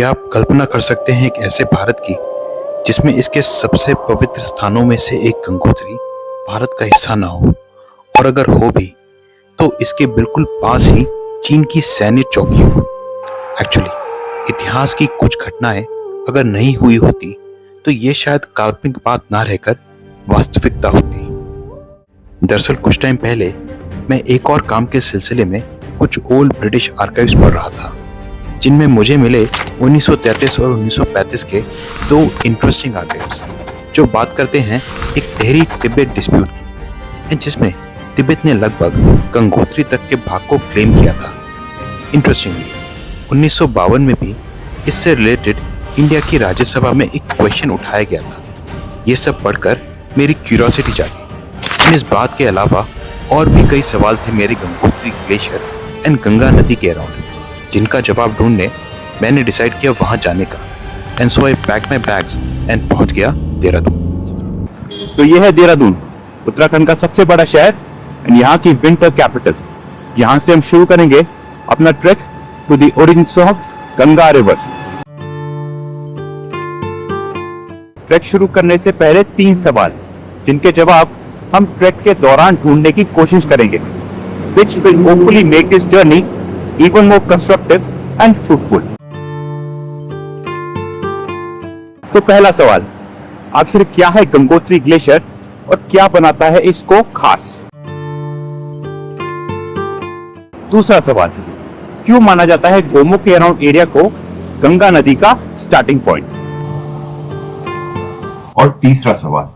क्या आप कल्पना कर सकते हैं एक ऐसे भारत की जिसमें इसके सबसे पवित्र स्थानों में से एक गंगोत्री भारत का हिस्सा ना हो, और अगर हो भी तो इसके बिल्कुल पास ही चीन की सैन्य चौकी हो। एक्चुअली इतिहास की कुछ घटनाएं अगर नहीं हुई होती तो ये शायद काल्पनिक बात ना रहकर वास्तविकता होती। दरअसल कुछ टाइम पहले मैं एक और काम के सिलसिले में कुछ ओल्ड ब्रिटिश आर्काइव्स पढ़ रहा था, जिनमें मुझे मिले 1933 और 1935 के दो इंटरेस्टिंग आर्काइव्स जो बात करते हैं एक टेहरी तिब्बत डिस्प्यूट की, जिसमें तिब्बत ने लगभग गंगोत्री तक के भाग को क्लेम किया था। इंटरेस्टिंगली 1952 में भी इससे रिलेटेड इंडिया की राज्यसभा में एक क्वेश्चन उठाया गया था। ये सब पढ़कर मेरी क्यूरियोसिटी जागी। इस बात के अलावा और भी कई सवाल थे मेरे गंगोत्री ग्लेशियर एंड गंगा नदी के अराउंड, जिनका जवाब ढूंढने मैंने डिसाइड किया वहां जाने का। And so I pack my bags and पहुंच गया देहरादून। तो ये है देहरादून, उत्तराखंड का सबसे बड़ा शहर एंड यहाँ की विंटर कैपिटल। यहाँ से हम शुरू करेंगे अपना trek to the origins of Ganga river. Trek शुरू करने से पहले 3 सवाल, जिनके जवाब हम ट्रैक के दौरान ढूंढने की कोशिश करेंगे, which will hopefully make this journey even more constructive and fruitful. तो पहला सवाल, आखिर क्या है गंगोत्री ग्लेशियर और क्या बनाता है इसको खास? दूसरा सवाल, क्यों माना जाता है गोमुख के अराउंड एरिया को गंगा नदी का स्टार्टिंग पॉइंट? और तीसरा सवाल,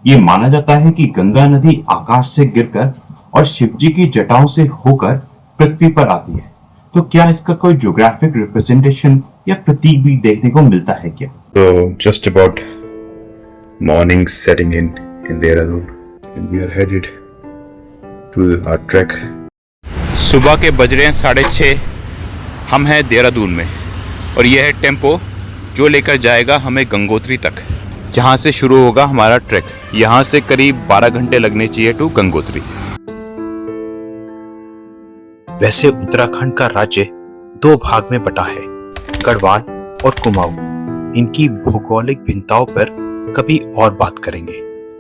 ये माना जाता है कि गंगा नदी आकाश से गिरकर और शिवजी की जटाओं से होकर पृथ्वी पर आती है, तो क्या इसका कोई ज्योग्राफिक रिप्रेजेंटेशन या प्रतीक भी देखने को मिलता है क्या? So just about morning setting in Dehradun and we are headed to our trek. सुबह के बज रहे हैं 6:30। हम हैं देहरादून में और यह है टेम्पो जो लेकर जाएगा हमें गंगोत्री तक, जहां से शुरू होगा हमारा ट्रैक। यहां से करीब 12 घंटे लगने चाहिए टू गंगोत्री। वैसे उत्तराखंड का राज्य 2 भाग में बटा है, गढ़वाल और कुमाऊं। इनकी भौगोलिक भिन्नताओं पर कभी और बात करेंगे,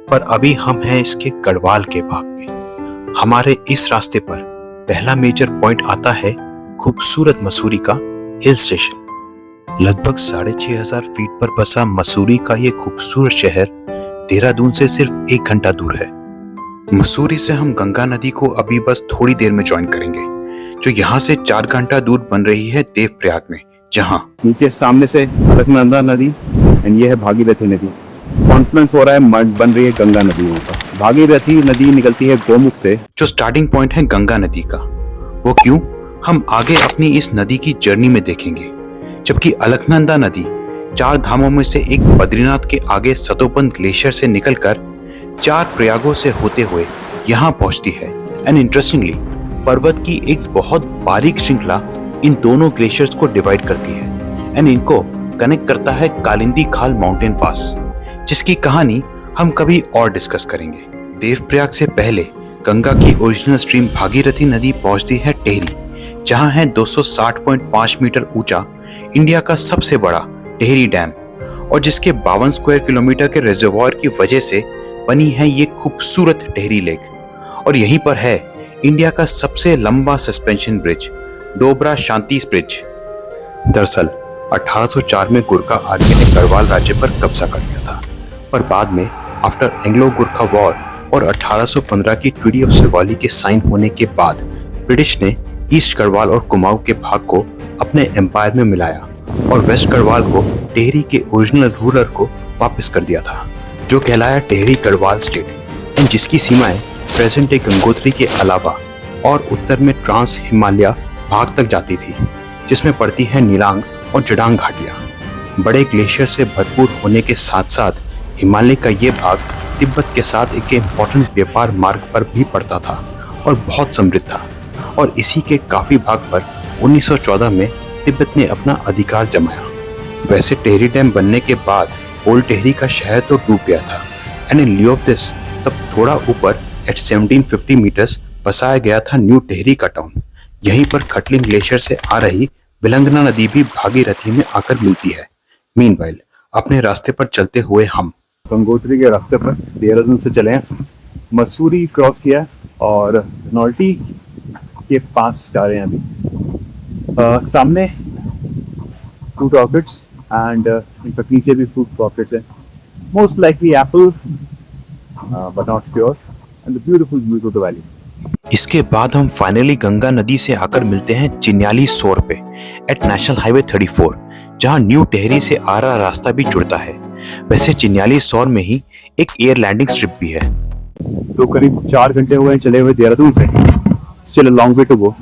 पर अभी हम हैं इसके गढ़वाल के भाग में। हमारे इस रास्ते पर पहला मेजर पॉइंट आता है खूबसूरत मसूरी का हिल स्टेशन। लगभग 6500 फीट पर बसा मसूरी का ये खूबसूरत शहर देहरादून से सिर्फ 1 घंटा दूर है। मसूरी से हम गंगा नदी को अभी बस थोड़ी देर में ज्वाइन करेंगे, जो यहाँ से 4 घंटा दूर बन रही है देवप्रयाग में, जहाँ नीचे सामने से अलकनंदा नदी एंड ये है भागीरथी नदी। कॉन्फ्लुएंस हो रहा है, बन रही है गंगा नदी। भागीरथी नदी निकलती है गोमुख से, जो स्टार्टिंग पॉइंट है गंगा नदी का। वो क्यों, हम आगे अपनी इस नदी की जर्नी में देखेंगे। जबकि अलकनंदा नदी 4 धामों में से एक बद्रीनाथ के आगे सतोपंथ ग्लेशियर से निकलकर 4 प्रयागों से होते हुए यहाँ पहुंचती है। एंड इंटरेस्टिंगली पर्वत की एक बहुत बारीक श्रृंखला इन दोनों ग्लेशियर्स को डिवाइड करती है एंड इनको कनेक्ट करता है कालिंदी खाल माउंटेन पास, जिसकी कहानी हम कभी और डिस्कस करेंगे। देवप्रयाग से पहले गंगा की ओरिजिनल स्ट्रीम भागीरथी नदी पहुंचती है टेहरी, जहां है 260.5 मीटर ऊंचा इंडिया का सबसे बड़ा टेहरी डैम, और जिसके 52 स्क्वायर किलोमीटर के रिजर्वॉयर की वजह से बनी है ये खूबसूरत टेहरी लेक। और यहीं पर है इंडिया का सबसे लंबा सस्पेंशन ब्रिज, डोबरा शांति ब्रिज। दरअसल 1804 में गुरखा आर्मी ने गढ़वाल राज्य पर कब्जा कर लिया था, पर बाद में आफ्टर एंग्लो गुरखा वॉर और 1815 की ट्रीटी ऑफ सिरमौली के साइन होने के बाद ब्रिटिश ने ईस्ट गढ़वाल और कुमाऊं के भाग को अपने एम्पायर में मिलाया और वेस्ट गढ़वाल को टेहरी के ओरिजिनल रूलर को वापस कर दिया था, जो कहलाया टेहरी गढ़वाल स्टेट, एंड जिसकी सीमाएं प्रेजेंट डे गंगोत्री के अलावा और उत्तर में ट्रांस हिमालय भाग तक जाती थी, जिसमें पड़ती है नीलांग और जडांग घाटियां। बड़े ग्लेशियर से भरपूर होने के साथ साथ हिमालय का ये भाग तिब्बत के साथ एक इम्पोर्टेंट व्यापार मार्ग पर भी पड़ता था और बहुत समृद्ध था, और इसी के काफी भाग पर 1914 में तिब्बत ने अपना अधिकार जमाया। वैसे टेहरी डैम बनने के बाद ओल्ड टेहरी का शहर तो डूब गया था, एंड इन लिeu ऑफ दिस तब थोड़ा ऊपर एट 1750 मीटर्स बसाया गया था न्यू टेहरी का टाउन। यहीं पर खटलिंग ग्लेशियर से आ रही विलंगना नदी भी भागीरथी में आकर मिलती है। मीनवाइल अपने रास्ते पर चलते हुए हम गंगोत्री के रास्ते पर देहरादून से चले हैं, मसूरी क्रॉस किया है और नौल्टी के पास जा रहे हैं अभी। सामने फ्रूट ऑर्किड्स एंड इनफैक्ट नीचे भी फ्रूट ऑर्किड्स हैं, most likely Apple but not pure, and the beautiful views of the valley. इसके बाद हम फाइनली गंगा नदी से आकर मिलते हैं चिन्याली सोर पे एट नेशनल हाईवे 34, जहां न्यू टेहरी से आ रहा रास्ता भी जुड़ता है। वैसे चिन्याली सोर में ही एक एयर लैंडिंग स्ट्रिप भी है। तो करीब 4 घंटे हुए हैं चले हुए देहरादून से, still a long way to go.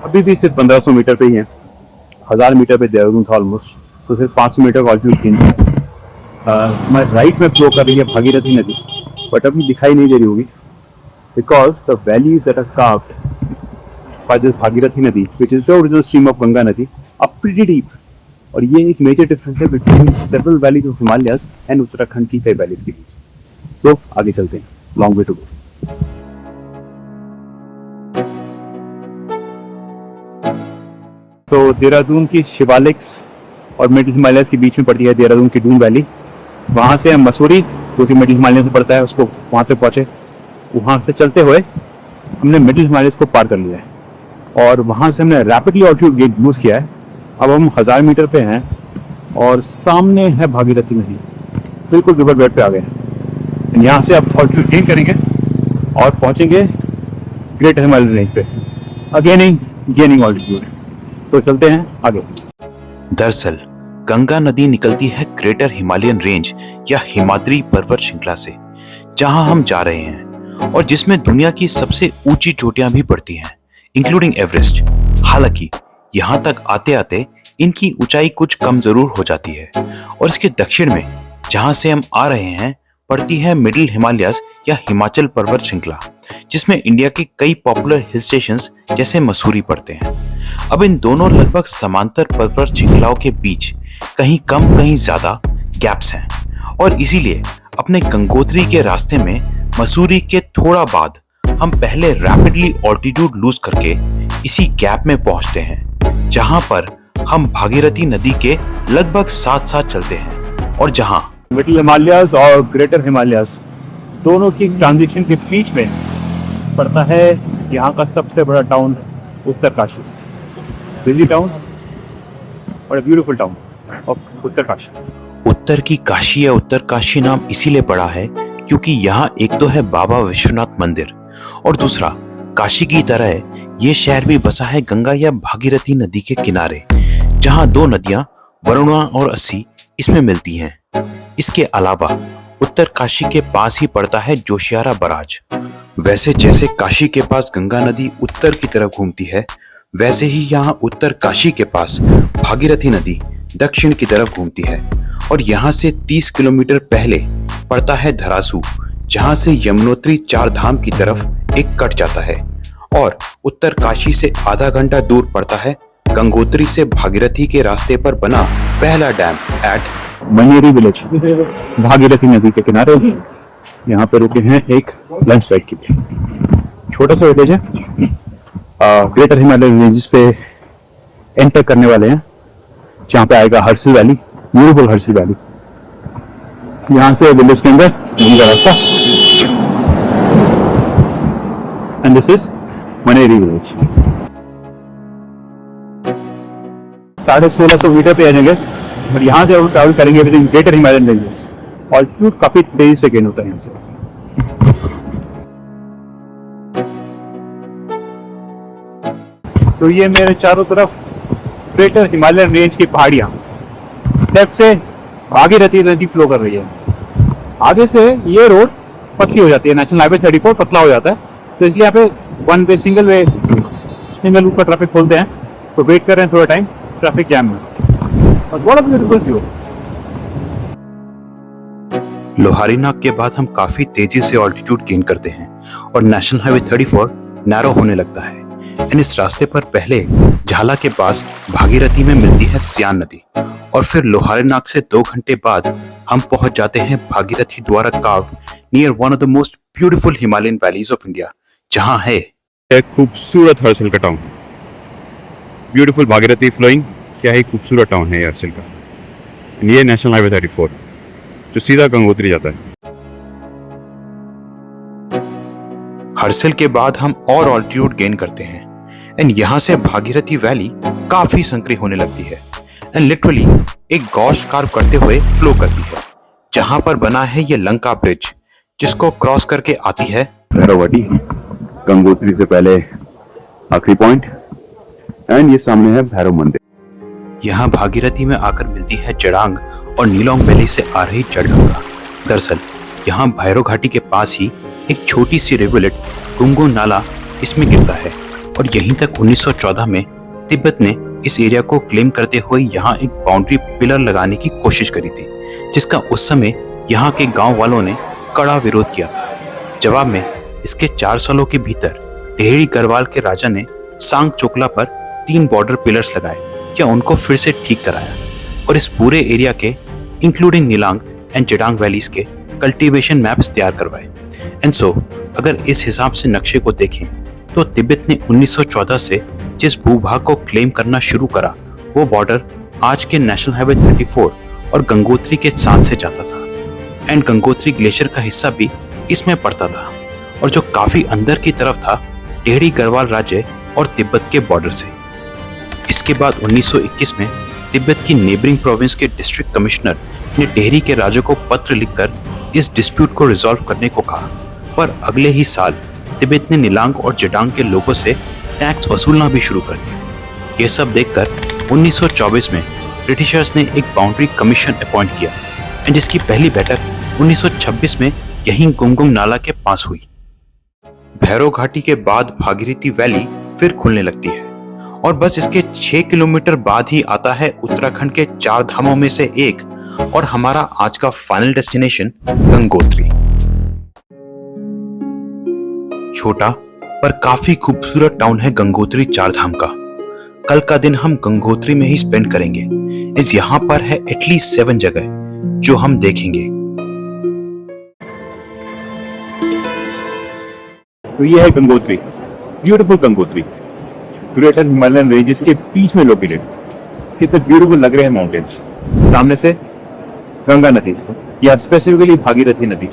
अभी भी सिर्फ 1500 मीटर पे ही है, 1000 मीटर पे देहरादून था ऑलमोस्ट, तो सिर्फ 500 मीटर ऑल्टीट्यूड हमारे राइट में फ्लो कर रही है भागीरथी नदी, बट अभी दिखाई नहीं दे रही होगी because the valleys that are carved by this Bhagirathi Nadi, which is the original stream of Ganga Nadi, are pretty deep. और ये एक मेजर डिफरेंस है between several valleys of Himalayas and Uttarakhand की कई वैलीज के बीच। तो आगे चलते हैं, लॉन्ग वे टू गो। तो देहरादून की शिवालिक्स और मिडिल हिमालय के बीच में पड़ती है देहरादून की डून वैली। वहां से हम मसूरी, जो कि मिडिल हिमालय से पड़ता है, उसको वहां पे पहुंचे। वहां से चलते हुए हमने मिडिल हिमालयस को पार कर लिया है और वहां से हमने रैपिडली ऑल्टीट्यूड गेन यूज किया है। अब हम 1000 मीटर पे हैं और सामने है भागीरथी नदी, बिल्कुल रिवर बेड पे आ गए हैं। यहाँ से अब ऑल्टीट्यूड गेन करेंगे और पहुंचेंगे ग्रेट हिमालयन रेंज पे, अगेन गेनिंग ऑल्टीट्यूड। तो चलते हैं आगे। दरअसल गंगा नदी निकलती है ग्रेटर हिमालयन रेंज या हिमाद्री पर्वत श्रृंखला से, जहां हम जा रहे हैं और जिसमें दुनिया की सबसे ऊंची चोटियां भी पड़ती हैं, इंक्लूडिंग एवरेस्ट। हालांकि यहां तक आते आते इनकी ऊंचाई कुछ कम जरूर हो जाती है और इसके दक्षिण में जहां से हम आ रहे हैं पड़ती है मिडिल हिमालयस या हिमाचल पर्वत श्रृंखला, जिसमें इंडिया के कई पॉपुलर हिल स्टेशंस जैसे मसूरी पड़ते हैं। अब इन दोनों लगभग समांतर पर्वत श्रृंखलाओं के बीच कहीं कम कहीं ज्यादा गैप्स हैं और इसीलिए अपने गंगोत्री के रास्ते में मसूरी के थोड़ा बाद हम पहले रैपिडली ऑल्टीट्यूड लूज करके इसी गैप में पहुंचते हैं, जहां पर हम भागीरथी नदी के लगभग साथ साथ चलते हैं और जहां मिडिल हिमालयाज और ग्रेटर हिमालयाज दोनों की ट्रांजिशन के बीच में पड़ता है यहाँ का सबसे बड़ा टाउन उत्तरकाशी, बिजी टाउन और ब्यूटीफुल टाउन ऑफ उत्तरकाशी। उत्तर की काशी या उत्तरकाशी नाम इसीलिए पड़ा है क्योंकि यहाँ एक तो है बाबा विश्वनाथ मंदिर और दूसरा काशी की तरह ये शहर भी बसा है गंगा या भागीरथी नदी के किनारे, जहाँ दो नदियां वरुणा और अस्सी इसमें मिलती हैं। इसके अलावा उत्तर काशी के पास ही पड़ता है जोशियारा बराज। वैसे जैसे काशी के पास गंगा नदी उत्तर की तरफ घूमती है, वैसे ही यहाँ उत्तर काशी के पास भागीरथी नदी दक्षिण की तरफ घूमती है और यहाँ से 30 किलोमीटर पहले पड़ता है धरासू, जहाँ से यमुनोत्री 4 धाम की तरफ एक कट जाता है और उत्तर काशी से आधा घंटा दूर पड़ता है गंगोत्री से भागीरथी के रास्ते पर बना पहला डैम एट मनेरी विलेज, भागीरथी नदी के किनारे। यहाँ पे रुके हैं एक लंच ब्रेक के लिए। छोटा सा विलेज है, ग्रेटर हिमालयन रेंजेस पे एंटर करने वाले हैं, जहाँ पे आएगा Harsil valley, beautiful Harsil valley. यहाँ से विलेज के अंदर का रास्ता, and this is Maneri village. 1650 metre पे आ जाएंगे और यहाँ से हम ट्रैवल करेंगे within greater Himalayan ranges. Altitude काफी तेजी से गेन होता है यहाँ से। तो ये मेरे चारों तरफ ग्रेटर हिमालयन रेंज की पहाड़ियां, लेफ्ट से भागीरथी नदी फ्लो कर रही है, आगे से ये रोड पतली हो जाती है, नेशनल हाईवे 34 पतला हो जाता है, तो इसलिए यहाँ पे वन वे सिंगल रूट पर ट्रैफिक खोलते हैं। तो वेट कर रहे हैं थोड़ा टाइम ट्रैफिक जैम में। और व्हाट अ ब्यूटीफुल व्यू। लोहारीनाग के बाद हम काफी तेजी से ऑल्टीट्यूड गेन करते हैं और नेशनल हाईवे 34 नैरो होने लगता है। एंड इस रास्ते पर पहले झाला के पास भागीरथी में मिलती है स्यान नदी और फिर लोहारीनाग से 2 घंटे बाद हम पहुंच जाते हैं भागीरथी द्वारा carved near one of the most beautiful Himalayan valleys of India, जहां है एक खूबसूरत हर्सिल का टाउन। Beautiful Bhagirathi flowing. क्या ही खूबसूरत टाउन है ये हर्सिल का। ये नेशनल हाईवे 34 जो सीधा गंगोत्री जाता है। हर्सिल के बाद हम और ऑल्टीट्यूड गेन करते हैं एंड यहाँ से भागीरथी वैली काफी संकरी होने लगती है एंड लिटरली एक गॉश कार्व करते हुए फ्लो करती है, जहां पर बना है ये लंका ब्रिज, जिसको क्रॉस करके आती है भैरवटी, गंगोत्री से पहले आखिरी पॉइंट, एंड ये सामने है भैरव मंदिर। यहाँ भागीरथी में आकर मिलती है जड़ांग और नीलोंग वैली से आ रही जलगंगा। दरअसल यहाँ भैरव घाटी के पास ही एक छोटी सी रिवुलेट गुंगो नाला इसमें गिरता है और यहीं तक 1914 में तिब्बत ने इस एरिया को क्लेम करते हुए यहाँ एक बाउंड्री पिलर लगाने की कोशिश करी थी, जिसका उस समय यहाँ के गांव वालों ने कड़ा विरोध किया था। जवाब में इसके 4 सालों के भीतर टेहरी गढ़वाल के राजा ने सांग चोकला पर 3 बॉर्डर पिलर्स लगाए या उनको फिर से ठीक कराया और इस पूरे एरिया के इंक्लूडिंग नीलांग एंड जड़ांग वैलीज के कल्टीवेशन मैप्स तैयार करवाए। एंड सो अगर इस हिसाब से नक्शे को देखें तो तिब्बत ने 1914 से जिस भूभाग को क्लेम करना शुरू करा वो बॉर्डर आज के नेशनल हाईवे 34 और गंगोत्री के साथ से जाता था एंड गंगोत्री ग्लेशियर का हिस्सा भी इसमें पड़ता था और जो काफी अंदर की तरफ था टेहरी गढ़वाल राज्य और तिब्बत के बॉर्डर से। इसके बाद 1921 में तिब्बत की नेबरिंग प्रोविंस के डिस्ट्रिक्ट कमिश्नर ने टेहरी के राजा को पत्र लिखकर इस डिस्प्यूट को रिजॉल्व करने को कहा, पर अगले ही साल तिब्बत ने नीलांग और जड़ांग के लोगों से टैक्स वसूलना भी शुरू कर दिया। ये सब देखकर 1924 में ब्रिटिशर्स ने एक बाउंड्री कमीशन अपॉइंट किया एंड जिसकी पहली बैठक 1926 में यहीं गुमगुम नाला के पास हुई। भैरव घाटी के बाद भागीरथी वैली फिर खुलने लगती है और बस इसके 6 किलोमीटर बाद ही आता है उत्तराखंड के 4 धामों में से एक और हमारा आज का फाइनल डेस्टिनेशन गंगोत्री। छोटा पर काफी खूबसूरत टाउन है गंगोत्री 4 धाम का। कल का दिन हम गंगोत्री में ही स्पेंड करेंगे। इस यहाँ पर है एटलीस्ट 7 जगह जो हम देखेंगे। तो ये है Gangotri, beautiful Gangotri, greater Himalayan ranges के बीच में लोकेटेड। कितने ब्यूटीफुल लग रहे हैं माउंटेन्स। सामने से गंगा नदी या स्पेसिफिकली भागीरथी नदी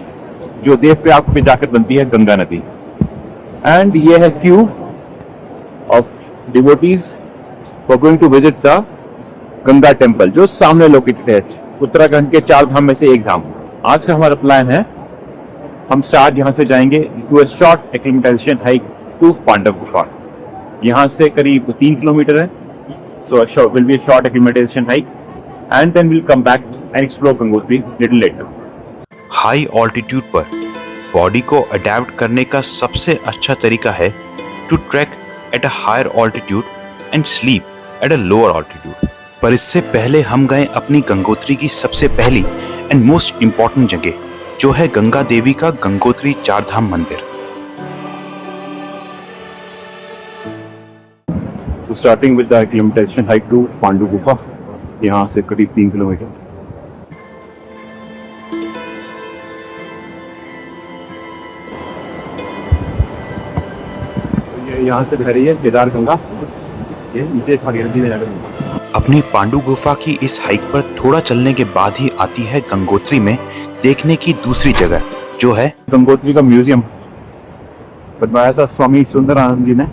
जो देवप्रयाग में जाकर बनती है गंगा नदी। एंड ये है queue of devotees for going to visit the Ganga temple जो सामने लोकेटेड है, उत्तराखंड के 4 धाम में से एक धाम। आज का हमारा प्लान है, हम स्टार्ट यहाँ से जाएंगे to a short acclimatization hike to Pandav Gufa. यहाँ से करीब 3 किलोमीटर है, so will be a short acclimatization hike and then will come back and explore Gangotri little later. High altitude पर बॉडी को अडेप्ट करने का सबसे अच्छा तरीका है to trek at a higher altitude and sleep at a lower altitude. पर इससे पहले हम गए अपनी गंगोत्री की सबसे पहली एंड मोस्ट इम्पॉर्टेंट जगह जो है गंगा देवी का गंगोत्री 4 धाम मंदिर। Starting with the acclimatization hike to Pandav Gufa, यहाँ से करीब 3 किलोमीटर। यहाँ से बह रही है केदार गंगा, ये नीचे भागीरथी में जाकर। अपनी पांडु गुफा की इस हाइक पर थोड़ा चलने के बाद ही आती है गंगोत्री में देखने की दूसरी जगह जो है गंगोत्री का म्यूजियम। बनवाया था स्वामी सुंदरानंद जी ने,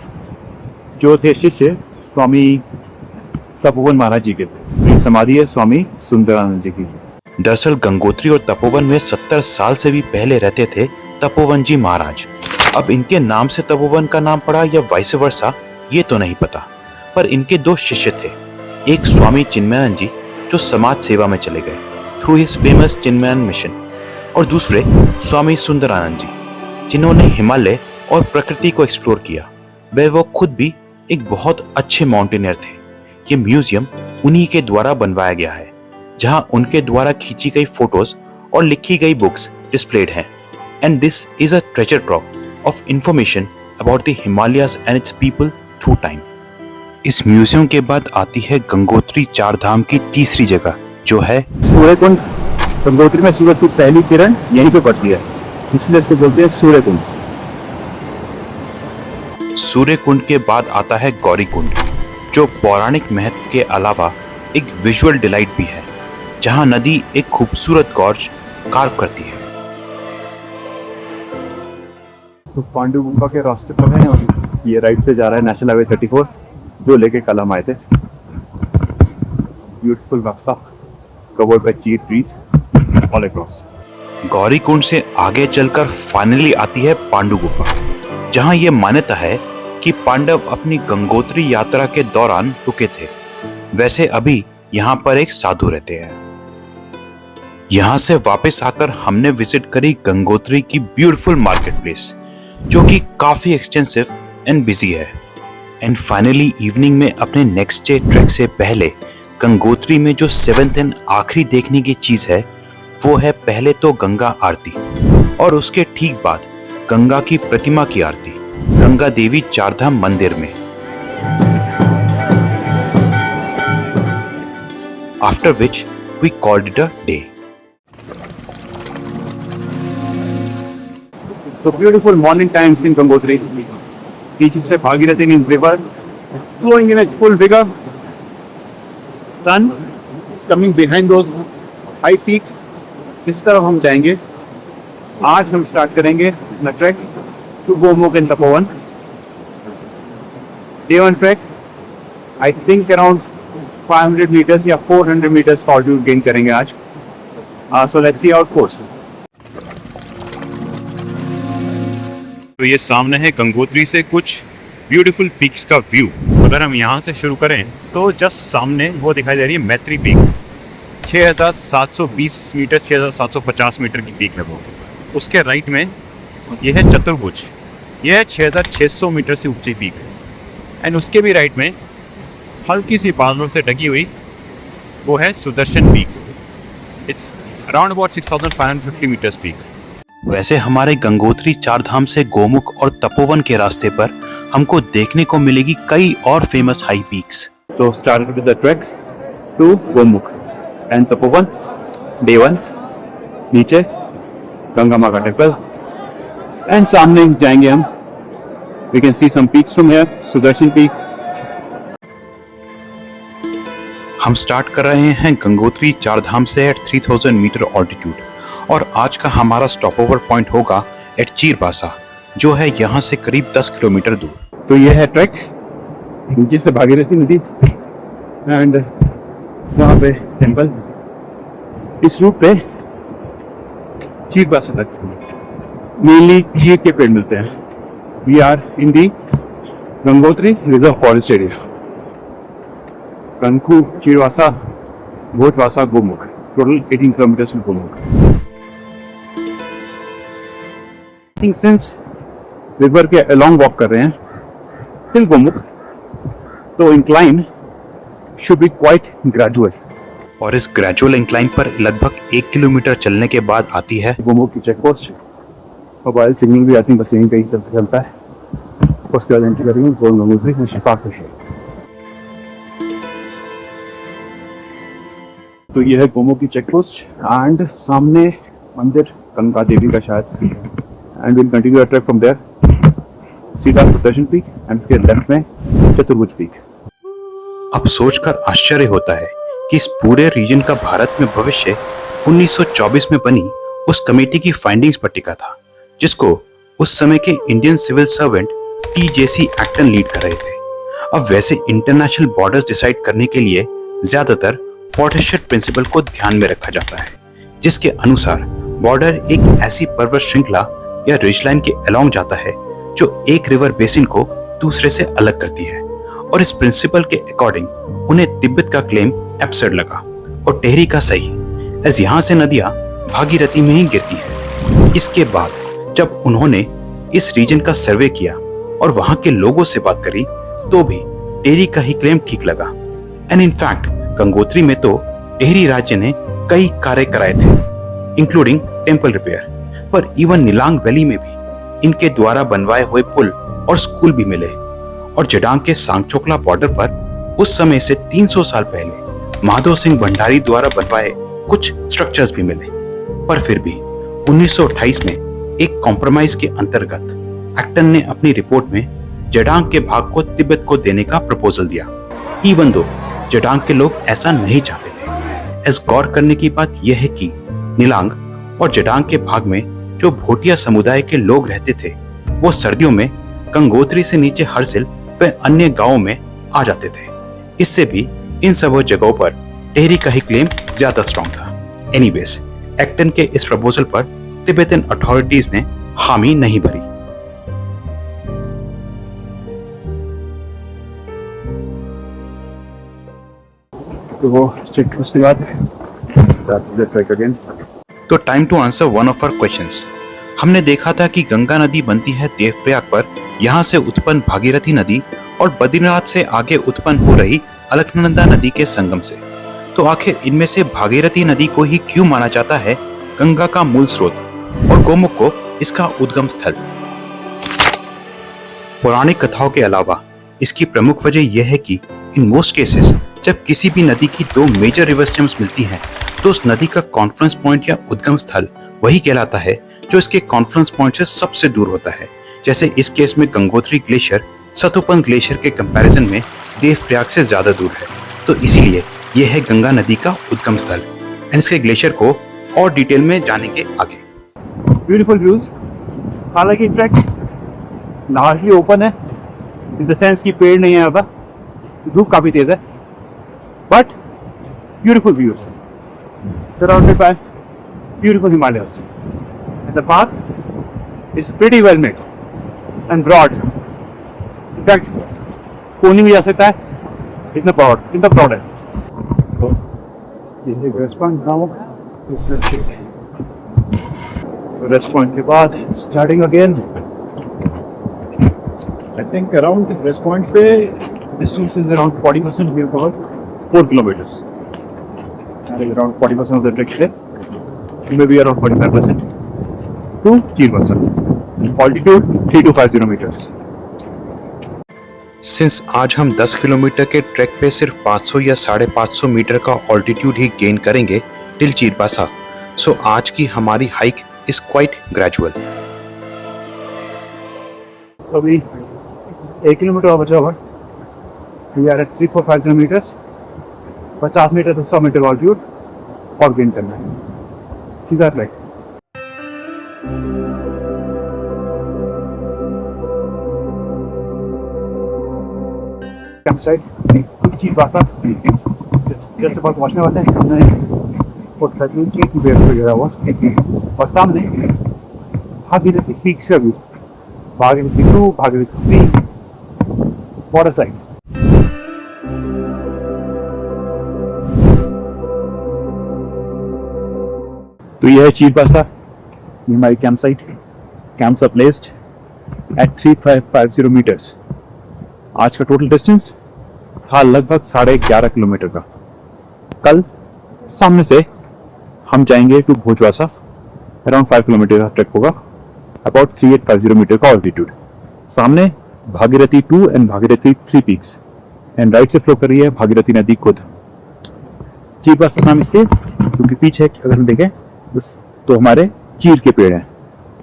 जो थे शिष्य स्वामी तपोवन महाराज जी के थे। समाधि है स्वामी सुंदरानंद जी की। दरअसल गंगोत्री और तपोवन में 70 साल से भी पहले रहते थे तपोवन जी महाराज। अब इनके नाम से तपोवन का नाम पड़ा या वाइस वर्सा ये तो नहीं पता, पर इनके 2 शिष्य थे। एक स्वामी चिन्मयानंद जी जो समाज सेवा में चले गए थ्रू हिज फेमस चिन्मयान मिशन, और दूसरे स्वामी सुंदरानंद जी जिन्होंने हिमालय और प्रकृति को एक्सप्लोर किया। वो खुद भी एक बहुत अच्छे माउंटेनियर थे। ये म्यूजियम उन्हीं के द्वारा बनवाया गया है, जहां उनके द्वारा खींची गई फोटोज और लिखी गई बुक्स डिस्प्लेड हैं। And this is a treasure ट्रॉफ of information about the Himalayas and its people through time। इस म्यूजियम के बाद आती है गंगोत्री 4 धाम की तीसरी जगह जो है सूर्यकुंड। गंगोत्री में सूरज की पहली किरण यहीं पे पड़ती है, इसलिए इसको बोलते हैं सूर्यकुंड। सूर्यकुंड के बाद आता है गौरीकुंड जो पौराणिक महत्व के अलावा एक विजुअल डिलाइट भी है, जहां नदी एक खूबसूरत गॉर्ज कार्व करती है। तो पांडु गुफा के रास्ते पर है और ये राइट से जा रहा है नेशनल हाईवे 34 जो लेके कल हम आए थे। ब्यूटीफुल रास्ता कवर्ड बाय चीड़ ट्रीज ऑल अक्रॉस। गौरीकुंड से आगे चलकर फाइनली आती है पांडु गुफा, जहां यह मान्यता है कि पांडव अपनी गंगोत्री यात्रा के दौरान रुके थे। वैसे अभी यहाँ पर एक साधु रहते हैं। यहाँ से वापस आकर हमने विजिट करी गंगोत्री की ब्यूटीफुल मार्केट प्लेस, जो कि काफी एक्सटेंसिव एंड बिजी है। एंड फाइनली इवनिंग में अपने नेक्स्ट डे ट्रैक से पहले गंगोत्री में जो 7th एंड आखिरी देखने की चीज है वो है पहले तो गंगा आरती और उसके ठीक बाद गंगा की प्रतिमा की आरती गंगा देवी चारधाम मंदिर में। After which we called it a day. So beautiful morning times in Gangotri. Beach से Bhagirathi river flowing in its full vigor. Sun is coming behind those high peaks. इस तरफ हम जाएंगे। आज हम स्टार्ट करेंगे अपना trek to Gomukh and Tapovan. Day 1 trek I think around 500 meters या 400 meters altitude gain करेंगे आज। So let's see how it goes. तो ये सामने है गंगोत्री से कुछ ब्यूटीफुल पीक्स का व्यू। अगर हम यहाँ से शुरू करें तो जस्ट सामने वो दिखाई दे रही है मैत्री पीक, 6720 मीटर 6750 मीटर की पीक है वो। उसके राइट में ये है चतुर्भुज, ये है 6600 मीटर से ऊंची पीक। एंड उसके भी राइट में हल्की सी बादलों से ढकी हुई वो है Sudarshan peak. It's around about 6550 metres peak. वैसे हमारे गंगोत्री चारधाम से गोमुख और तपोवन के रास्ते पर हमको देखने को मिलेगी कई और famous high peaks. So started with the trek to Gomukh and Tapovan. Day 1 नीचे गंगा माँ का टेम्पल एंड सामने जाएंगे हम। We can see some peaks from here. Sudarshan peak. हम स्टार्ट कर रहे हैं गंगोत्री चारधाम से एट 3000 मीटर ऑल्टीट्यूड और आज का हमारा स्टॉप ओवर पॉइंट होगा एट चीरबासा, जो है यहाँ से करीब 10 किलोमीटर दूर। तो ये है ट्रैक नीचे से भागीरथी नदी एंड वहाँ पे टेम्पल। इस रूट पे चीरबासा तक मेनली चीर के पेड़ मिलते हैं। We are in the Gangotri reserve forest area. Kanku, Chirbasa, भोजवासा, गोमुख, टोटल 18 किलोमीटर में गोमुख। सिंस रिवर के अलोंग वॉक कर रहे हैं टिल गोमुख, तो incline should be quite gradual. और इस ग्रेजुअल इंक्लाइन पर लगभग 1 किलोमीटर चलने के बाद आती है गोमुख की चेक पोस्ट। मोबाइल सिग्नल भी आती है, बस यहीं कहीं चलता है। उसके बाद एंट्री करेंगे गोल गंगोत्री में शिफाक से। तो ये है गोमुख की चेक पोस्ट एंड सामने मंदिर गंगा देवी का शायद। And will continue trek from there सीधा सुदर्शन पीक एंड उसके लेफ्ट में चतुर्भुज पीक। अब सोचकर आश्चर्य होता है कि इस पूरे रीजन का भारत में भविष्य 1924 में बनी उस कमेटी की फाइंडिंग्स पर टिका था, जिसको उस समय के Indian civil servant TJC Acton lead कर रहे थे। अब वैसे इंटरनेशनल बॉर्डर्स डिसाइड करने के लिए ज्यादातर वॉटरशेड प्रिंसिपल को ध्यान में रखा जाता है, जिसके अनुसार बॉर्डर एक ऐसी पर्वत श्रृंखला या रिजलाइन के अलोंग जाता है जो एक रिवर बेसिन को दूसरे से अलग करती है। और इस प्रिंसिपल के अकॉर्डिंग उन्हें तिब्बत का क्लेम एब्सर्ड लगा और टेहरी का सही, एज यहाँ से नदियां भागीरथी में ही गिरती है। इसके बाद जब उन्होंने इस रीजन का सर्वे किया और वहां के लोगों से बात करी तो भी टेहरी का ही क्लेम ठीक लगा। एंड इनफैक्ट गंगोत्री में तो टेहरी राज्य ने कई कार्य कराए थे, इंक्लूडिंग टेम्पल रिपेयर, पर इवन नीलांग वैली में भी इनके द्वारा बनवाए हुए पुल और स्कूल भी मिले। और जडांग के सांगचोकला बॉर्डर पर उस समय से 300 साल पहले माधव सिंह भंडारी द्वारा बनवाए कुछ स्ट्रक्चर्स भी मिले। पर फिर भी 1928 में एक कॉम्प्रोमाइज के अंतर्गत एक्टन ने अपनी रिपोर्ट में जडांग के भाग को तिब्बत को देने का प्रपोजल दिया। इवन दो जटांग के लोग ऐसा नहीं चाहते थे। इस गौर करने की बात यह है कि नीलांग और जटांग के भाग में जो भोटिया समुदाय के लोग रहते थे वो सर्दियों में गंगोत्री से नीचे हरसिल व अन्य गांवों में आ जाते थे। इससे भी इन सब जगहों पर टेहरी का ही क्लेम ज्यादा स्ट्रॉन्ग था। एनीवेज, एक्टन के इस प्रपोजल पर तिब्बतन अथॉरिटीज ने हामी नहीं भरी। तो वो चेक उसके बाद ट्रैक अगेन। तो time to answer one of our questions. हमने देखा था कि गंगा नदी बनती है देवप्रयाग पर, यहाँ से उत्पन्न भागीरथी नदी और बद्रीनाथ से आगे उत्पन्न हो रही अलकनंदा नदी के संगम से। तो आखिर इनमें से भागीरथी नदी को ही क्यों माना जाता है गंगा का मूल स्रोत और गोमुख को इसका उद्गम स्थल? पौराणिक कथाओं के अलावा इसकी प्रमुख वजह यह है कि इन मोस्ट केसेस जब किसी भी नदी की दो मेजर रिवर स्ट्रीम्स मिलती हैं तो उस नदी का कॉन्फ्रेंस पॉइंट या उद्गम स्थल वही कहलाता है जो इसके कॉन्फ्रेंस पॉइंट से सबसे दूर होता है। जैसे इस केस में गंगोत्री ग्लेशियर सतोपन ग्लेशियर के कंपैरिजन में देवप्रयाग से ज्यादा दूर है, तो इसीलिए यह है गंगा नदी का उद्गम स्थल। इसके ग्लेशियर को और डिटेल में जानेंगे आगे। Beautiful views. हालांकि ट्रैक लार्जली ओपन है इन द सेंस कि पेड़ नहीं है, यहाँ पर धूप काफी तेज है, but beautiful views surrounded by beautiful Himalayas. The path is pretty well made and broad. In fact, कोनी भी जा सकता है, इतना broad है। तो ये rest point now, rest point के बाद starting again. I think around rest point पे distance is around 40% we have covered 4 kilometers. And around 40% of the trek है, maybe around 45%. to Chirwasa. Altitude 3 to 50 meters. Since आज हम 10 kilometre के track पे सिर्फ 500 या 550 मीटर का ऑल्टीट्यूड ही gain करेंगे टिल चीरपासा, सो आज की हमारी हाइक इज क्वाइट ग्रेजुअल। तो अभी 1 किलोमीटर और बचा हुआ। We are at 3450 meters. 50 metre to 100 मीटर ऑल्टीट्यूड और गेन करना है, सीधा trek. Campsite Chirbasa just about पहुंचने वाला है। सामने गिरा हुआ और सामने भागीरथी पीक्स का view, Bhagirathi 2, Bhagirathi 3 water side. तो यह है चीरपासा, ये हमारी campsite. Camps are placed at 3550 meters। आज का टोटल डिस्टेंस था लगभग 11.5 किलोमीटर का। कल सामने से हम जाएंगे टू भोजवासा, अराउंड 5 किलोमीटर का ट्रैक होगा, अबाउट 3850 मीटर का ऑल्टीट्यूड। सामने Bhagirathi 2 and Bhagirathi 3 peaks, and right से फ्लो कर रही है भागीरथी नदी खुद। चीरपासा नाम इसलिए क्योंकि पीछे अगर हम देखें तो हमारे चीर के पेड़ हैं,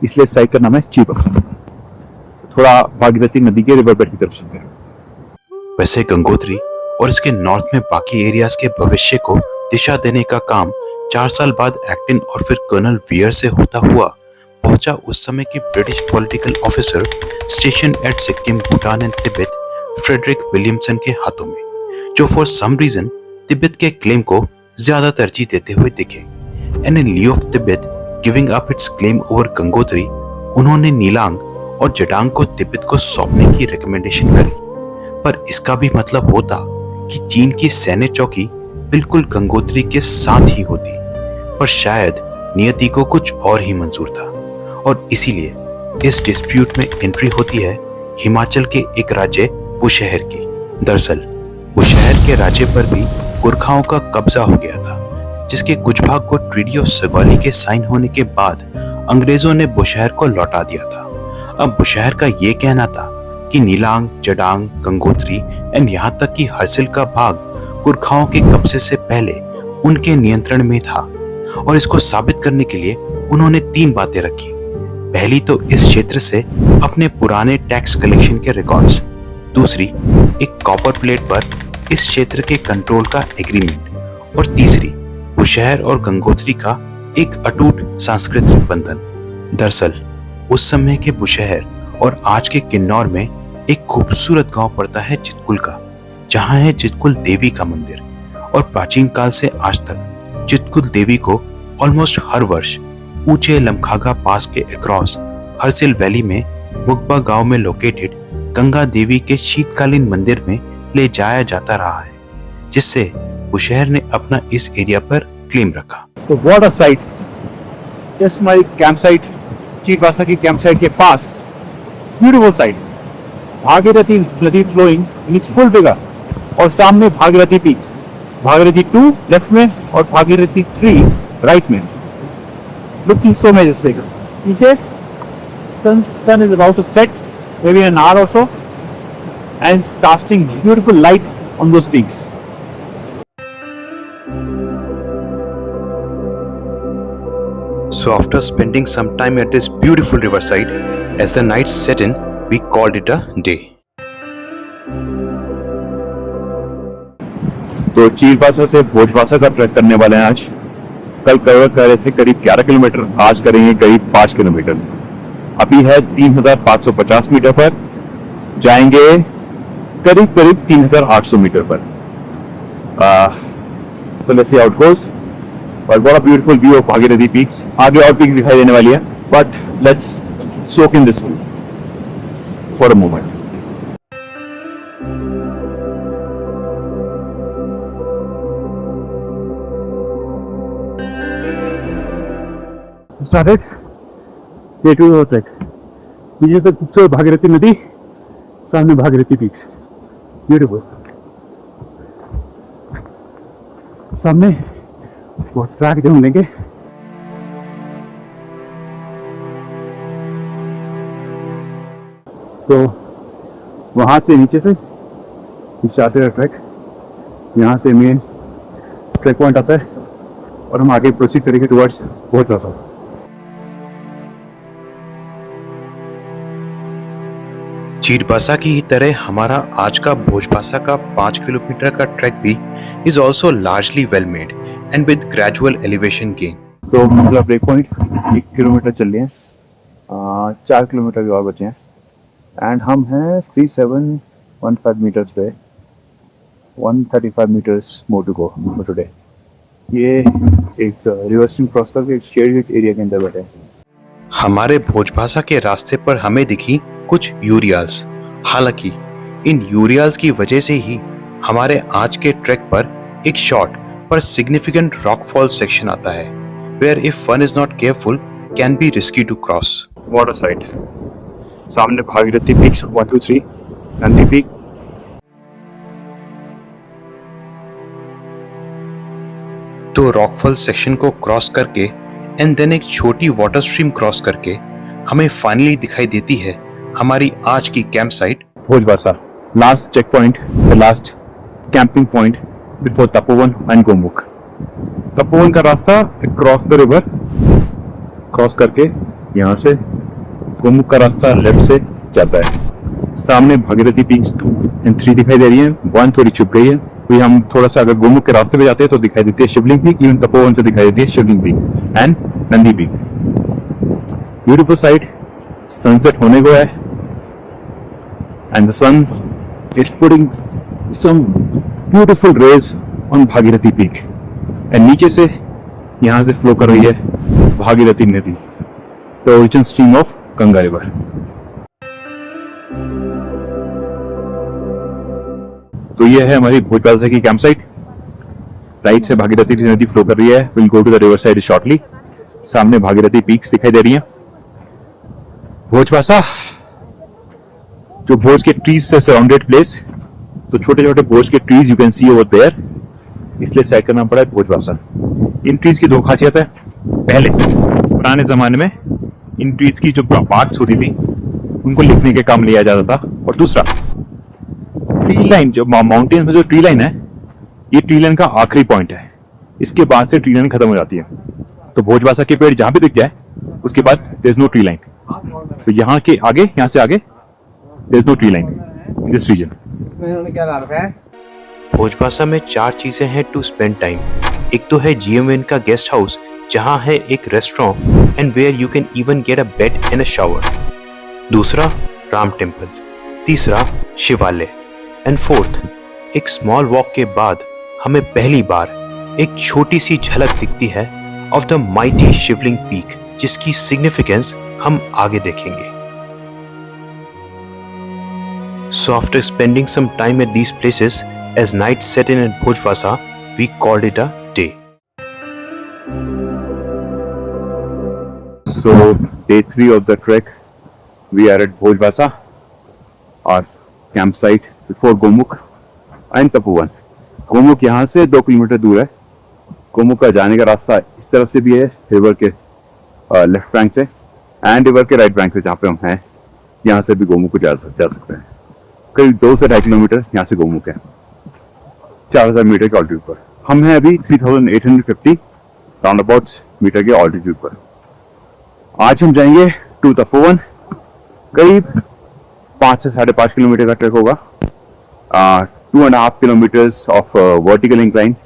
इसलिए साइड का नाम है चीरपासा। थोड़ा भागीरथी नदी के रिवर बेड की तरफ चलते हैं। वैसे गंगोत्री और इसके नॉर्थ में बाकी एरियाज के भविष्य को दिशा देने का काम 4 साल बाद एक्टिन और फिर कर्नल वियर से होता हुआ पहुंचा उस समय के British political officer station at Sikkim, Bhutan and Tibet Frederick Williamson के हाथों में, जो फॉर सम रीजन तिब्बत के क्लेम को ज्यादा तरजीह देते हुए दिखे। And in लिeu of Tibet giving up it's claim over Gangotri, उन्होंने नीलांग और जटांग को तिब्बत को सौंपने की रिकमेंडेशन करी। पर इसका भी मतलब होता कि चीन की सैन्य चौकी बिल्कुल गंगोत्री के साथ ही होती, पर शायद नियति को कुछ और ही मंजूर था, और इसीलिए इस डिस्प्यूट में एंट्री होती है हिमाचल के एक राज्य बुशहर की। दरअसल बुशहर के राज्य पर भी गुरखाओं का कब्जा हो गया था, जिसके कुछ भाग को ट्रीटी ऑफ सगौली के साइन होने के बाद अंग्रेजों ने बुशहर को लौटा दिया था। अब बुशहर का ये कहना था कि नीलांग, जटांग, गंगोत्री एंड यहाँ तक कि हरसिल का भाग गुरखाओं के कब्जे से पहले उनके नियंत्रण में था, और इसको साबित करने के लिए उन्होंने 3 बातें रखी। पहली तो इस क्षेत्र से अपने पुराने टैक्स कलेक्शन के रिकॉर्ड्स, दूसरी एक कॉपर प्लेट पर इस क्षेत्र के कंट्रोल का एग्रीमेंट और तीसरी बुशहर और गंगोत्री का एक अटूट सांस्कृतिक बंधन। दरअसल उस समय के बुशहर और आज के किन्नौर में एक खूबसूरत गांव पड़ता है चितकुल का, जहां है चितकुल देवी का मंदिर। और प्राचीन काल से आज तक चितकुल देवी को ऑलमोस्ट हर वर्ष ऊंचे लमखागा पास के अक्रॉस हरसिल वैली में मुकबा गांव में लोकेटेड गंगा देवी के शीतकालीन मंदिर में ले जाया जाता रहा है, जिससे बुशहर ने अपना इस एरिया पर क्लेम रखा। तो what a sight, just my camp site, Chirbasa की कैंप साइट के पास ब्यूटीफुल साइट, भागीरथी नदी flowing in its full figure, और सामने भागीरथी पीक्स, भागीरथी 2 लेफ्ट में और भागीरथी 3 राइट में, लुकिंग सो मैजेस्टिक। पीछे sun is about to set, maybe an hour or so, and it's casting beautiful light on those peaks. So after spending some time at this beautiful riverside, as the night set in, we called it a day. तो चीरबासा से भोजबासा का track करने वाले हैं आज। कल cover कर रहे थे करीब 11 किलोमीटर, आज करेंगे करीब 5 किलोमीटर। अभी है 3550 मीटर पर, जाएंगे करीब 3800 मीटर पर। So let's see how it goes. But what a beautiful view of Bhagirathi peaks. आगे और peaks दिखाई देने वाली है, but let's soak in this for a moment. Started. Day 2 of trek. पीछे तक खूबसूरत भागीरथी नदी, सामने भागीरथी पीक्स, ब्यूटीफुल। सामने वो ट्रैक जो हम लेंगे, तो वहां से नीचे से स्टार्ट है ट्रैक, यहाँ से मेन ट्रैक पॉइंट आता है और हम आगे प्रोसीड करेंगे टुवर्ड्स भोजबासा। चीरबासा की ही तरह हमारा आज का भोजबासा का 5 किलोमीटर का ट्रैक भी is also largely well made and with gradual elevation gain. तो मतलब ब्रेक पॉइंट 1 किलोमीटर चल लिए हैं, 4 किलोमीटर भी और बचे हैं, एंड हम हैं 3715 मीटर्स पे, 135 metres more to go for today. ये एक रिवर्सिंग क्रॉस करके शेयर्ड एरिया के अंदर बैठे हैं। हमारे भोजबासा के रास्ते पर हमें दिखी कुछ यूरियाल्स। हालांकि इन यूरियाल्स की वजह से ही हमारे आज के ट्रैक पर एक शॉर्ट पर सिग्निफिकेंट रॉकफॉल सेक्शन आता है, where if one is not careful can be risky to cross. Water side, सामने भागीरथी पीक्स 1 2 3, नंदी पीक, तो रॉकफॉल सेक्शन को क्रॉस करके एंड देन एक छोटी वाटर स्ट्रीम क्रॉस करके हमें फाइनली दिखाई देती है हमारी आज की camp site Bhojbasa. Last check point, the last camping point before Tapovan and Gomukh. Tapovan का रास्ता क्रॉस द रिवर, क्रॉस करके यहाँ से गोमुख का रास्ता लेफ्ट से जाता है। सामने भागीरथी पीक्स 2 एंड 3 दिखाई दे रही है, 1 थोड़ी छुप गई है, तो हम थोड़ा सा अगर गोमुख के रास्ते पे जाते हैं तो दिखाई देती है शिवलिंग पीक, इवन तपोवन से दिखाई देती है Shivling peak and Nandi peak. Beautiful sight, sunset होने को है and the sun is putting some beautiful rays on Bhagirathi peak and नीचे से यहाँ से फ्लो कर रही है भागीरथी नदी, the origin stream of Ganga river. तो ये है हमारी भोजबासा की कैंप साइट, राइट से भागीरथी नदी फ्लो कर रही है, will go to the river side shortly. सामने भागीरथी पीक्स दिखाई दे रही हैं। भोजबासा जो भोज के ट्रीज से सराउंडेड प्लेस, तो छोटे छोटे भोज के trees you can see over there, इसलिए साइड का नाम पड़ा है भोजबासा। इन ट्रीज की 2 खासियत है। पहले पुराने जमाने में इन ट्रीज की जो बार्क्स होती थी उनको लिखने के काम लिया जाता था, और दूसरा ट्री लाइन, जो माउंटेन में जो ट्री लाइन है, ये ट्री लाइन का आखिरी पॉइंट है, इसके बाद से ट्री लाइन खत्म हो जाती है। तो भोजबासा के पेड़ जहां भी दिख जाए उसके बाद there is no tree line, तो यहाँ के आगे, यहाँ से आगे there is no tree line in this region. Bhojbasa में 4 चीजें हैं टू स्पेंड टाइम। एक तो है GMN का गेस्ट हाउस, जहां है एक restaurant and where you can even get a bed and a shower. दूसरा राम टेम्पल, तीसरा शिवालय एंड फोर्थ एक स्मॉल वॉक के बाद हमें पहली बार एक छोटी सी झलक दिखती है of the mighty Shivling peak, जिसकी सिग्निफिकेंस हम आगे देखेंगे। So after spending some time at these places, as night set in at Bhojbasa, we called it a day. So day 3 of the trek, we are at Bhojbasa, our campsite before Gomukh and Tapovan. Gomukh यहाँ से 2 kilometre दूर है। गोमुख का जाने का रास्ता इस तरफ से भी है, रिवर के लेफ्ट बैंक से एंड रिवर के राइट बैंक से, जहाँ पे हम हैं यहाँ से भी गोमुख को जा सकते हैं। करीब 2 से 2.5 किलोमीटर यहाँ से गोमुख है, 4000 मीटर के ऑल्टीट्यूड पर। हम हैं अभी 3850 राउंड अबाउट मीटर के ऑल्टीट्यूड पर। आज हम जाएंगे टू तपोवन, करीब 5 से 5.5 किलोमीटर का ट्रैक होगा। 2.5 kilometers of vertical incline,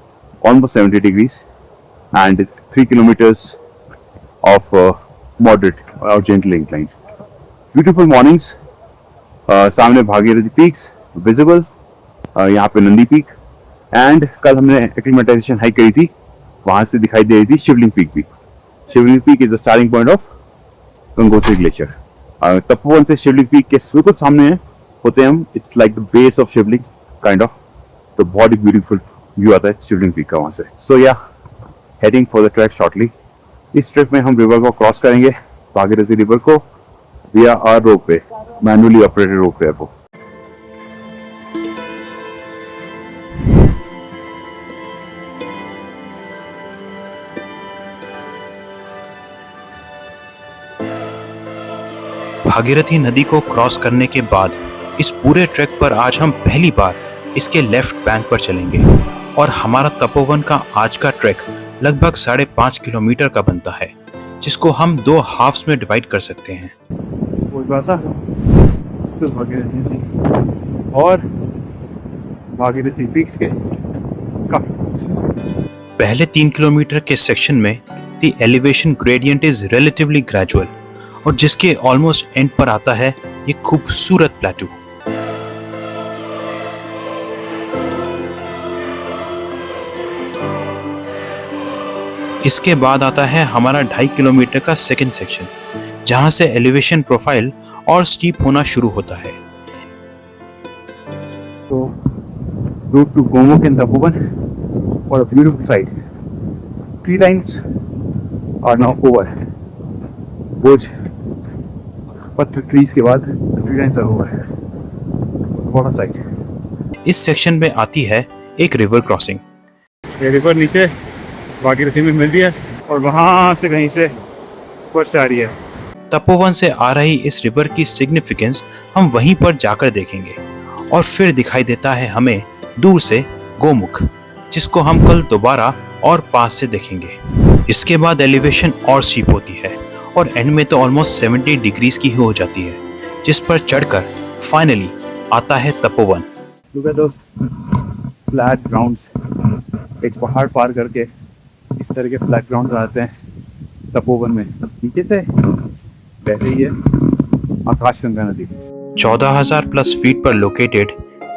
almost 70 degrees, and 3 kilometers of moderate or gentle incline. Beautiful mornings. सामने भागीरथी पीक्स विजिबल, यहाँ पे नंदी पीक, एंड कल हमने एक्लिमेटाइजेशन हाइक करी थी, वहां से दिखाई दे रही थी शिवलिंग पीक भी। Shivling peak is the starting point of Gangotri glacier. Tapovan से शिवलिंग पीक के बिल्कुल सामने होते हैं हम। It's like the base of Shivling kind of, तो बहुत ही ब्यूटीफुल व्यू आता है शिवलिंग पीक का वहां से। सो या heading for the track shortly. इस ट्रैक में हम रिवर को क्रॉस करेंगे, भागीरथी रिवर को, via our ropeway, manually operated ropeway को। भागीरथी नदी को क्रॉस करने के बाद इस पूरे ट्रैक पर आज हम पहली बार इसके लेफ्ट बैंक पर चलेंगे और हमारा तपोवन का आज का ट्रैक लगभग 5.5 किलोमीटर का बनता है, जिसको हम 2 हाफ्स में डिवाइड कर सकते हैं। और भागीरथी पीक्स के पहले 3 किलोमीटर के सेक्शन में the elevation gradient is relatively gradual, और जिसके ऑलमोस्ट एंड पर आता है ये खूबसूरत प्लेटू। इसके बाद आता है हमारा 2.5 किलोमीटर का सेकंड सेक्शन, जहां से एलिवेशन प्रोफाइल और स्टीप होना शुरू होता है। So, route to Gomukh and Tapovan for a beautiful sight. Tree lines are now over. Bhoj पत्थर ट्रीज के बाद tree lines are over. What a sight. इस सेक्शन में आती है एक रिवर क्रॉसिंग। ये रिवर नीचे भागीरथी में मिल रही है और वहां से कहीं से ऊपर से आ रही है। तपोवन से आ रही इस रिवर की सिग्निफिकेंस हम वहीं पर जाकर देखेंगे, और फिर दिखाई देता है हमें दूर से गोमुख, जिसको हम कल दोबारा और पास से देखेंगे। इसके बाद एलिवेशन और स्टीप होती है और एंड में तो ऑलमोस्ट 70 डिग्रीज की ही हो जाती है, जिस पर चढ़कर फाइनली आता है Tapovan. Look at those flat grounds. एक पहाड़ पार करके इस तरह के फ्लैट ग्राउंड आते हैं तपोवन में। नीचे से बह रही है आकाशगंगा नदी। 14,000 प्लस फीट पर लोकेटेड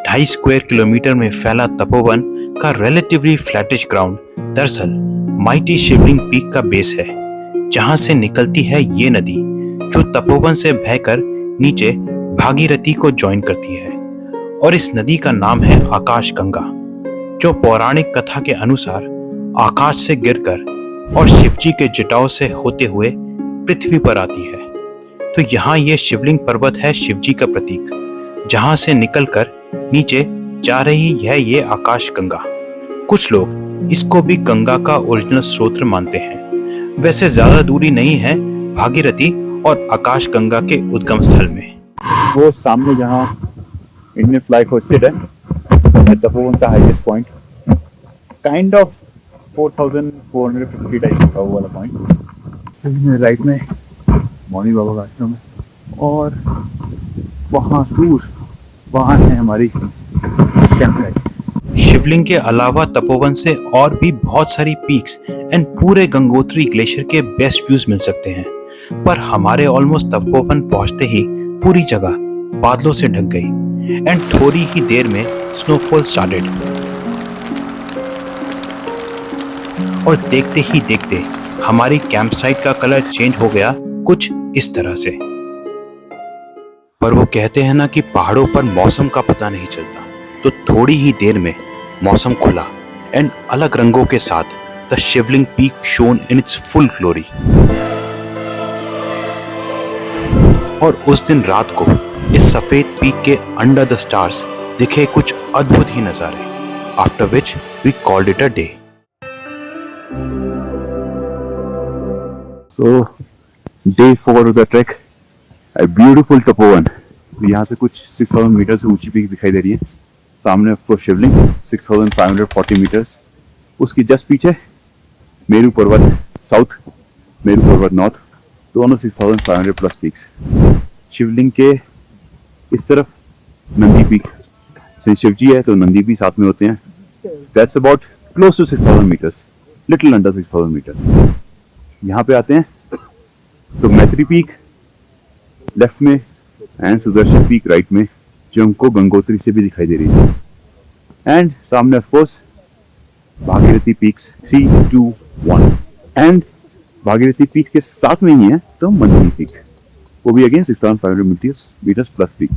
2.5 स्क्वायर किलोमीटर में फैला तपोवन का रिलेटिवली फ्लैटिश ग्राउंड दरअसल माइटी शिवलिंग पीक का बेस है, जहां से निकलती है ये नदी, जो तपोवन से बहकर नीचे भागीरथी को ज्वाइन करती है। और इस नदी का नाम है आकाश गंगा, जो पौराणिक कथा के अनुसार आकाश से गिरकर और शिवजी के जटाओं से होते हुए पृथ्वी पर आती है। तो यहाँ ये शिवलिंग पर्वत है शिवजी का प्रतीक, जहां से निकलकर नीचे जा रही है ये आकाश गंगा। कुछ लोग इसको भी गंगा का ओरिजिनल स्रोत मानते हैं। वैसे ज्यादा दूरी नहीं है भागीरथी और आकाश गंगा के उद्गम स्थल में। वो सामने जहाँ इंडियन फ्लैग होस्टेड है, तपोवन का highest point, kind of 4,450 type का वो वाला पॉइंट। राइट में मौनी बाबा का आश्रम है और वहाँ दूर वहाँ है हमारी कैंप साइट। शिवलिंग के अलावा तपोवन से और भी बहुत सारी पीक्स एंड पूरे गंगोत्री ग्लेशियर के बेस्ट व्यूज मिल सकते हैं, पर हमारे ऑलमोस्ट तपोवन पहुंचते ही पूरी जगह बादलों से ढक गई एंड थोड़ी ही देर में स्नोफॉल स्टार्टेड। और देखते ही देखते हमारी कैंप साइट का कलर चेंज हो गया कुछ इस तरह से। पर वो कहते हैं ना कि पहाड़ों पर मौसम का पता नहीं चलता, तो थोड़ी ही देर में मौसम खुला एंड अलग रंगों के साथ the Shivling peak shown in its full glory. और उस दिन रात को इस सफेद पीक के अंडर द स्टार्स दिखे कुछ अद्भुत ही नजारे, after which we called it a day. So, day 4 of the trek, a beautiful Tapovan। यहाँ से कुछ 6000 मीटर से ऊंची पीक दिखाई दे रही है। सामने ऑफ कोर्स शिवलिंग 6540 मीटर्स, उसकी जस्ट पीछे मेरू पर्वत साउथ, मेरू पर्वत नॉर्थ, दोनों 6500 प्लस पीक्स। शिवलिंग के इस तरफ नंदी पीक, सिंस शिव जी है तो नंदी भी साथ में होते हैं। That's about close to 6000 meters, little under 6000 meters. यहाँ पे आते हैं तो मैत्री पीक लेफ्ट में एंड सुदर्शन पीक राइट में, जो हमको गंगोत्री से भी दिखाई दे रही है। एंड सामने of course Bhagirathi peaks 3, 2, 1 and Bhagirathi peak के साथ में ही है तो मंदिर पीक, वो भी again 6500 meters plus peak.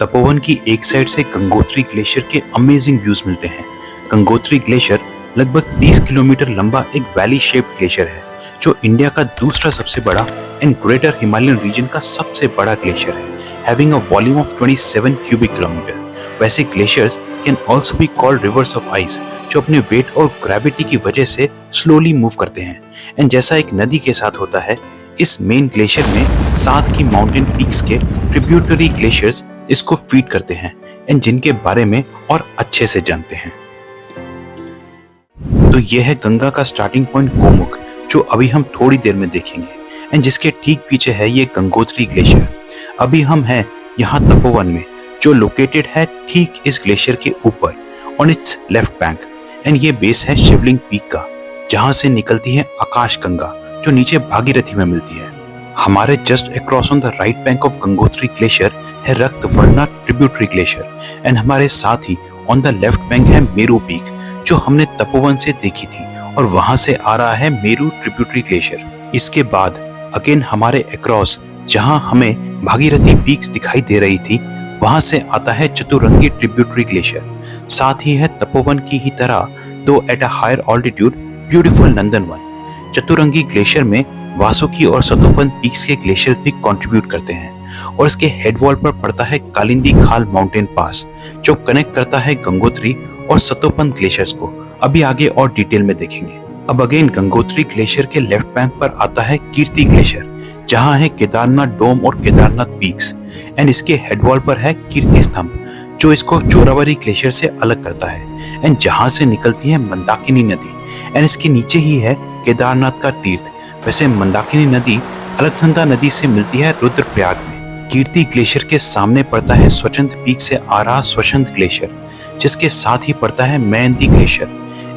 Tapovan की एक साइड से गंगोत्री ग्लेशियर के अमेजिंग व्यूज मिलते हैं। गंगोत्री ग्लेशियर लगभग 30 किलोमीटर लंबा एक वैली शेप्ड ग्लेशियर है, जो इंडिया का दूसरा सबसे बड़ा एंड ग्रेटर हिमालयन रीजन का सबसे बड़ा ग्लेशियर है, having a volume of 27 cubic kilometre. वैसे glaciers can also be called rivers of ice, जो अपने वेट और ग्रेविटी की वजह से स्लोली मूव करते हैं। एंड जैसा एक नदी के साथ होता है, इस मेन ग्लेशियर में 7 की माउंटेन पीक्स के ट्रिब्यूटरी ग्लेशियर्स इसको फीड करते हैं एंड जिनके बारे में और अच्छे से जानते हैं। तो यह है गंगा का स्टार्टिंग पॉइंट गोमुख, जो अभी हम थोड़ी देर में देखेंगे, एंड जिसके ठीक पीछे है ये गंगोत्री ग्लेशियर। अभी हम हैं यहाँ तपोवन में, जो लोकेटेड है ठीक इस ग्लेशियर के ऊपर on it's left bank, and ये बेस है शिवलिंग पीक का, जहाँ से निकलती है आकाश गंगा, जो नीचे भागीरथी में मिलती है। हमारे just across on the right bank of Gangotri glacier है रक्तवर्णा ट्रिब्यूटरी ग्लेशियर, एंड हमारे साथ ही ऑन द लेफ्ट बैंक है मेरू पीक, जो हमने तपोवन से देखी थी, और वहां से आ रहा है मेरू ट्रिब्यूटरी ग्लेशियर। इसके बाद अगेन हमारे अक्रॉस जहां हमें भागीरथी पीक्स दिखाई दे रही थी, वहां से आता है चतुरंगी ट्रिब्यूटरी ग्लेशियर। साथ ही है तपोवन की ही तरह दो at a higher altitude beautiful Nandanvan. Chaturangi glacier में वासुकी और सतोपन पीक्स के ग्लेशियर्स भी कंट्रीब्यूट करते हैं, और इसके हेड वॉल पर पड़ता है कालिंदी खाल माउंटेन पास, जो कनेक्ट करता है गंगोत्री और सतोपन ग्लेशियर्स को। अभी आगे और डिटेल में देखेंगे। अब अगेन गंगोत्री ग्लेशियर के लेफ्ट बैंक पर आता है कीर्ति ग्लेशियर, जहां है केदारनाथ डोम और केदारनाथ पीक्स, एंड इसके हेडवॉल पर है कीर्ति स्तंभ, जो इसको चोरावरी ग्लेशियर से अलग करता है, एंड जहां से निकलती है मंदाकिनी नदी, एंड इसके नीचे ही है केदारनाथ का तीर्थ। वैसे मंदाकिनी नदी अलकनंदा नदी से मिलती है रुद्रप्रयाग में। कीर्ति ग्लेशियर के सामने पड़ता है स्वचंद पीक से आ रहा स्वचंद ग्लेशियर, जिसके साथ ही पड़ता है मेहंदी ग्लेशियर,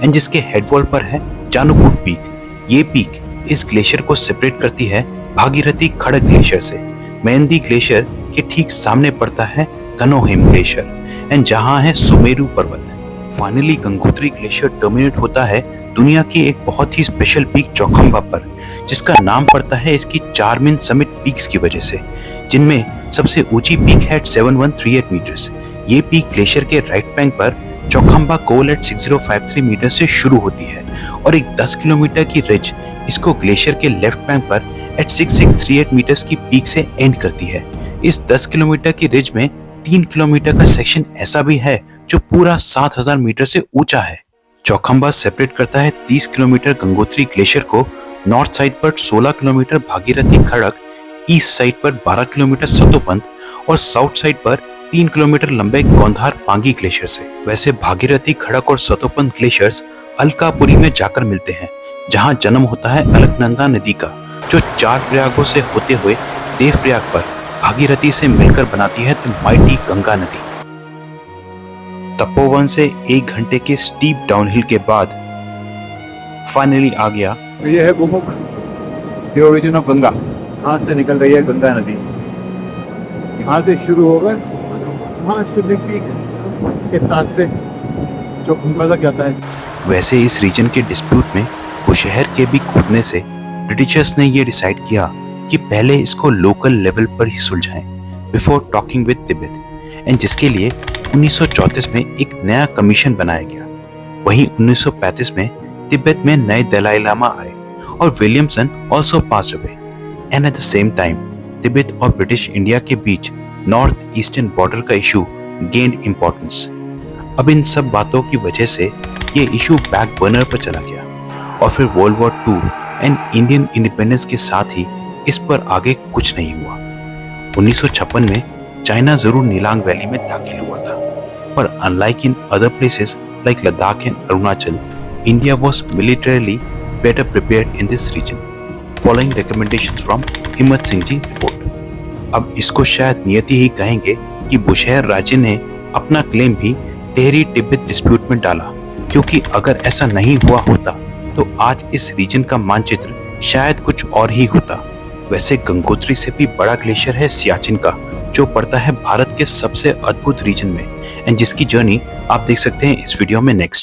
एंड जिसके हेडवॉल पर है जानुकूट पीक। ये पीक इस ग्लेशियर को सेपरेट करती है भागीरथी खड़क ग्लेशियर से। मेहंदी ग्लेशियर के ठीक सामने पड़ता है घनोहिम ग्लेशियर, एंड जहां है सुमेरु पर्वत। फाइनली गंगोत्री ग्लेशियर टर्मिनेट होता है दुनिया की एक बहुत ही स्पेशल पीक चौखंबा पर, जिसका नाम पड़ता है इसकी 4 मेन समिट पीक्स की वजह से, जिनमें सबसे ऊंची पीक है 7138 मीटर्स। ये पीक ग्लेशियर के राइट बैंक पर चौखंबा कोल एट 6053 मीटर से शुरू होती है, और एक 10 किलोमीटर की रिज इसको ग्लेशियर के लेफ्ट बैंक पर एट 6638 मीटर्स की पीक से एंड करती है। इस 10 किलोमीटर की रिज में 3 किलोमीटर का सेक्शन ऐसा भी है जो पूरा 7000 मीटर से ऊंचा है। चौखंबा सेपरेट करता है 30 किलोमीटर गंगोत्री ग्लेशियर को, नॉर्थ साइड पर 16 किलोमीटर भागीरथी खड़क, ईस्ट साइड पर 12 किलोमीटर सतोपंत और साउथ साइड पर 3 किलोमीटर लंबे गौंधार पांगी ग्लेशियर से। वैसे भागीरथी खड़क और सतोपंत ग्लेशियर्स अलकापुरी में जाकर मिलते हैं, जहां जन्म होता है अलकनंदा नदी का, जो 4 प्रयागों से होते हुए देवप्रयाग पर भागीरथी से मिलकर बनाती है द माइटी गंगा नदी। तपोवन से 1 घंटे के स्टीप डाउनहिल के बाद फाइनली आ गया तो ये है Gomukh, the origin of Ganga. यहाँ से निकल रही है गंगा नदी, यहाँ से शुरू होकर वहाँ शिवलिंग पीक के साथ से जो गंगा तक जाता है। वैसे इस रीजन के डिस्प्यूट में बुशहर के भी कूदने से ब्रिटिशर्स ने ये डिसाइड किया कि पहले इसको लोकल लेवल पर ही सुलझाएं before talking with Tibet, and जिसके लिए 1934 में एक नया कमीशन बनाया गया। वहीं 1935 में तिब्बत में नए दलाई लामा आए और Williamson also pass away, and at the same time Tibet और ब्रिटिश इंडिया के बीच नॉर्थ ईस्टर्न बॉर्डर का इशू गेन्ड इंपॉर्टेंस। अब इन सब बातों की वजह से ये इशू बैक बर्नर पर चला गया और फिर world war 2 and Indian independence के साथ ही इस पर आगे कुछ नहीं हुआ। 1956 में चाइना जरूर नीलांग वैली में दाखिल हुआ था, पर unlike in other places like Ladakh and Arunachal, India was militarily better prepared in this region, following recommendations from हिम्मत सिंह जी रिपोर्ट। अब इसको शायद नियति ही कहेंगे कि बुशहर राज्य ने अपना क्लेम भी टेहरी तिब्बत डिस्प्यूट में डाला, क्योंकि अगर ऐसा नहीं हुआ होता तो आज इस रीजन का मानचित्र शायद कुछ और ही होता। वैसे गंगोत्री से भी बड़ा ग्लेशियर है सियाचिन का, जो पड़ता है भारत के सबसे अद्भुत रीजन में, एंड जिसकी जर्नी आप देख सकते हैं इस वीडियो में नेक्स्ट।